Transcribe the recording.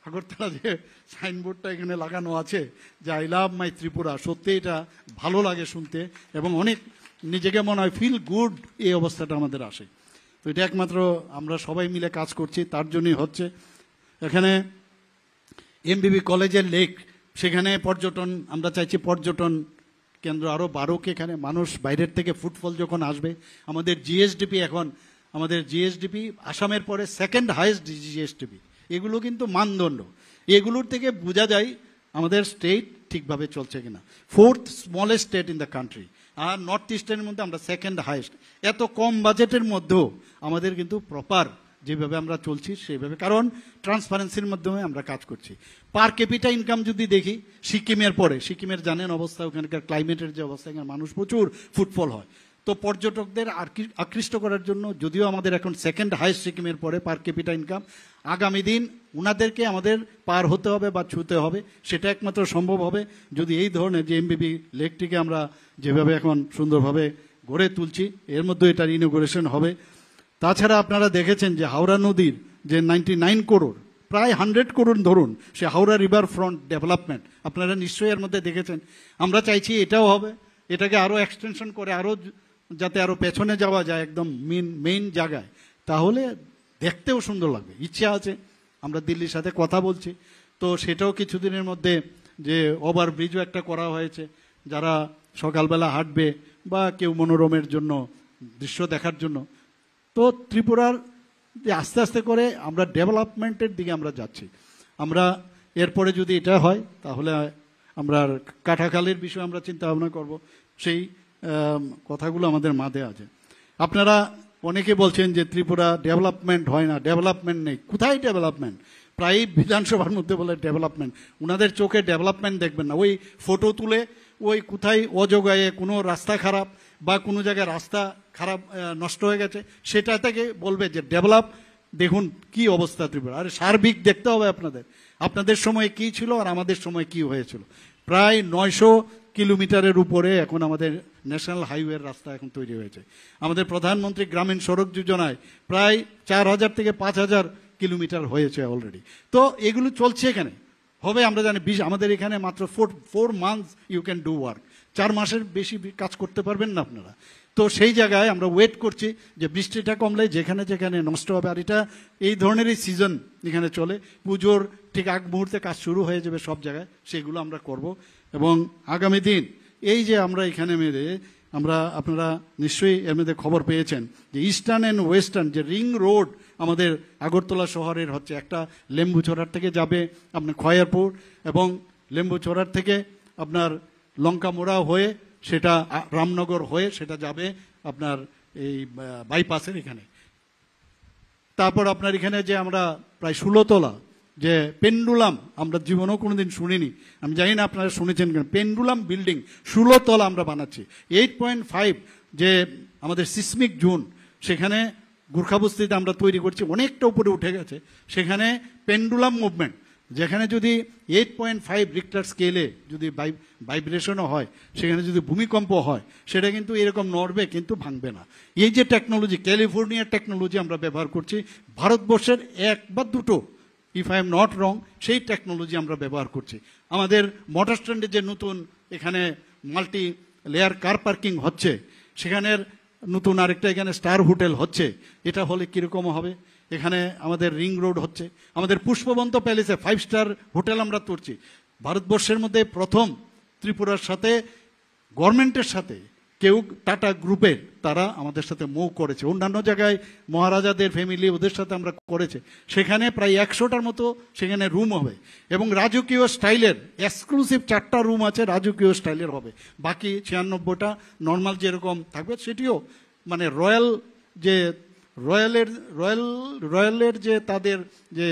আগরতলা যে সাইনবোর্ডটা এখানে লাগানো আছে যে আই লাভ মাই ত্রিপুরা, সত্যি এটা ভালো লাগে শুনতে এবং অনেক নিজেকে মনে হয় ফিল গুড, এই অবস্থাটা আমাদের আসে। তো এটা একমাত্র আমরা সবাই মিলে কাজ করছি, তার জন্যই হচ্ছে। এখানে এমবিবি কলেজের লেক, সেখানে পর্যটন, আমরা চাইছি পর্যটন কেন্দ্র আরও বাড়ুক। এখানে মানুষ বাইরের থেকে ফুটফল যখন আসবে, আমাদের জিএসডিপি এখন, আমাদের জিএসডিপি আসামের পরে সেকেন্ড হাইয়েস্ট জিএসডিপি, এগুলো কিন্তু মানদণ্ড, এগুলোর থেকে বোঝা যায় আমাদের স্টেট ঠিকভাবে চলছে কিনা। Fourth smallest state in the country, আর নর্থ ইস্টের মধ্যে আমরা সেকেন্ড হাইয়েস্ট। এত কম বাজেটের মধ্যেও আমাদের কিন্তু প্রপার যেভাবে আমরা চলছি সেইভাবে, কারণ ট্রান্সপারেন্সির মাধ্যমে আমরা কাজ করছি। পার ক্যাপিটা ইনকাম যদি দেখি সিকিমের পরে, সিকিমের জানেন অবস্থা, ওখানকার ক্লাইমেটের যে অবস্থা, এখানে মানুষ প্রচুর ফুটফল হয়। তো পর্যটকদের আকৃষ্ট করার জন্য, যদিও আমাদের এখন সেকেন্ড হাইয়েস্ট সিকিমের পরে পার ক্যাপিটা ইনকাম, আগামী দিন ওনাদেরকে আমাদের পার হতে হবে বা ছুঁতে হবে। সেটা একমাত্র সম্ভব হবে যদি এই ধরনের যে এমবিবি লেকটিকে আমরা যেভাবে এখন সুন্দরভাবে গড়ে তুলছি, এর মধ্যে এটার ইনোগ্রেশন হবে। তাছাড়া আপনারা দেখেছেন যে হাওড়া নদীর যে 99 করোড়, প্রায় 100 করোড় ধরুন, সে হাওড়া রিভার ফ্রন্ট ডেভেলপমেন্ট আপনারা নিশ্চয়ই এর মধ্যে দেখেছেন। আমরা চাইছি এটাও হবে, এটাকে আরও এক্সটেনশন করে আরও যাতে আরও পেছনে যাওয়া যায় একদম মেইন জায়গায়, তাহলে দেখতেও সুন্দর লাগবে। ইচ্ছা আছে, আমরা দিল্লির সাথে কথা বলছি, তো সেটাও কিছুদিনের মধ্যে, যে ওভারব্রিজও একটা করা হয়েছে, যারা সকালবেলা হাঁটবে বা কেউ মনোরমের জন্য দৃশ্য দেখার জন্য। তো ত্রিপুরার যে আস্তে আস্তে করে আমরা ডেভেলপমেন্টের দিকে আমরা যাচ্ছি। আমরা এরপরে যদি এটা হয় তাহলে আমরা কাঠাখালির বিষয়ে আমরা চিন্তা ভাবনা করব, সেই কথাগুলো আমাদের মাঝে আছে। আপনারা অনেকে বলছেন যে ত্রিপুরা ডেভেলপমেন্ট হয় না, ডেভেলপমেন্ট নেই। কোথায় ডেভেলপমেন্ট? প্রায় বিধানসভার মধ্যে বলে ডেভেলপমেন্ট, ওনাদের চোখে ডেভেলপমেন্ট দেখবেন না। ওই ফটো তুলে ওই কোথায় অজগায়ে কোনো রাস্তা খারাপ বা কোনো জায়গায় রাস্তা খারাপ নষ্ট হয়ে গেছে, সেটা থেকে বলবে যে ডেভেলপ, দেখুন কি অবস্থা ত্রিপুরা। আরে সার্বিক দেখতে হবে আপনাদের, আপনাদের সময় কি ছিল আর আমাদের সময় কি হয়েছিল। প্রায় 900 কিলোমিটারের উপরে এখন আমাদের ন্যাশনাল হাইওয়ের রাস্তা এখন তৈরি হয়েছে। আমাদের প্রধানমন্ত্রী গ্রামীণ সড়ক যোজনায় প্রায় 4000 থেকে 5000 কিলোমিটার হয়েছে অলরেডি। তো এগুলো চলছে এখানে, হবে আমরা জানি। আমাদের এখানে মাত্র 4 months you can do work, 4 মাসের বেশি কাজ করতে পারবেন না আপনারা। তো সেই জায়গায় আমরা ওয়েট করছি যে বৃষ্টিটা কমলে যেখানে যেখানে নষ্ট হবে, আর এটা এই ধরনেরই সিজন এখানে চলে, পুজোর ঠিক আগ মুহূর্তে কাজ শুরু হয়ে যাবে সব জায়গায়, সেগুলো আমরা করব। এবং আগামী দিন এই যে আমরা এখানে মেরে আমরা, আপনারা নিশ্চয়ই এর মধ্যে খবর পেয়েছেন যে ইস্টার্ন অ্যান্ড ওয়েস্টার্ন যে রিং রোড আমাদের আগরতলা শহরের হচ্ছে, একটা লেম্বুচড়ার থেকে যাবে আপনার খয়ারপুর, এবং লেম্বুচড়ার থেকে আপনার লঙ্কামোড়া হয়ে সেটা রামনগর হয়ে সেটা যাবে আপনার এই বাইপাসের এখানে। তারপর আপনার এখানে যে আমরা প্রায় 16 তলা যে পেন্ডুলাম, আমরা জীবনেও কোনোদিন শুনিনি, আমি জানি না আপনারা শুনেছেন কেন, পেন্ডুলাম বিল্ডিং 16 তলা আমরা বানাচ্ছি। 8.5 যে আমাদের সিসমিক জোন, সেখানে গোর্খাবস্তিতে আমরা তৈরি করছি, অনেকটা উপরে উঠে গেছে। সেখানে পেন্ডুলাম মুভমেন্ট, যেখানে যদি 8.5 রিক্টার স্কেলে যদি ভাইব্রেশনও হয়, সেখানে যদি ভূমিকম্প হয়, সেটা কিন্তু এরকম নড়বে কিন্তু ভাঙবে না। এই যে টেকনোলজি, ক্যালিফোর্নিয়ার টেকনোলজি আমরা ব্যবহার করছি, ভারতবর্ষের 1 বা 2, if I am not wrong, সেই টেকনোলজি আমরা ব্যবহার করছি। আমাদের মোটর স্ট্যান্ডে যে নতুন এখানে মাল্টি লেয়ার কার পার্কিং হচ্ছে, সেখানের নতুন আরেকটা এখানে স্টার হোটেল হচ্ছে, এটা হলে কীরকম হবে। এখানে আমাদের রিং রোড হচ্ছে, আমাদের পুষ্পবন্ত প্যালেসে 5 স্টার হোটেল আমরা তুলছি। ভারতবর্ষের মধ্যে প্রথম ত্রিপুরার সাথে গভর্নমেন্টের সাথে কেউ টাটা গ্রুপের তারা আমাদের সাথে মুভ করেছে। অন্যান্য জায়গায় মহারাজাদের ফ্যামিলি ওদের সাথে আমরা করেছে, সেখানে প্রায় 100টার মতো সেখানে রুম হবে, এবং রাজকীয় স্টাইলের এক্সক্লুসিভ 4টা রুম আছে, রাজকীয় স্টাইলের হবে। বাকি 96টা নর্মাল যেরকম থাকবে, সেটিও মানে রয়্যালের যে তাদের যে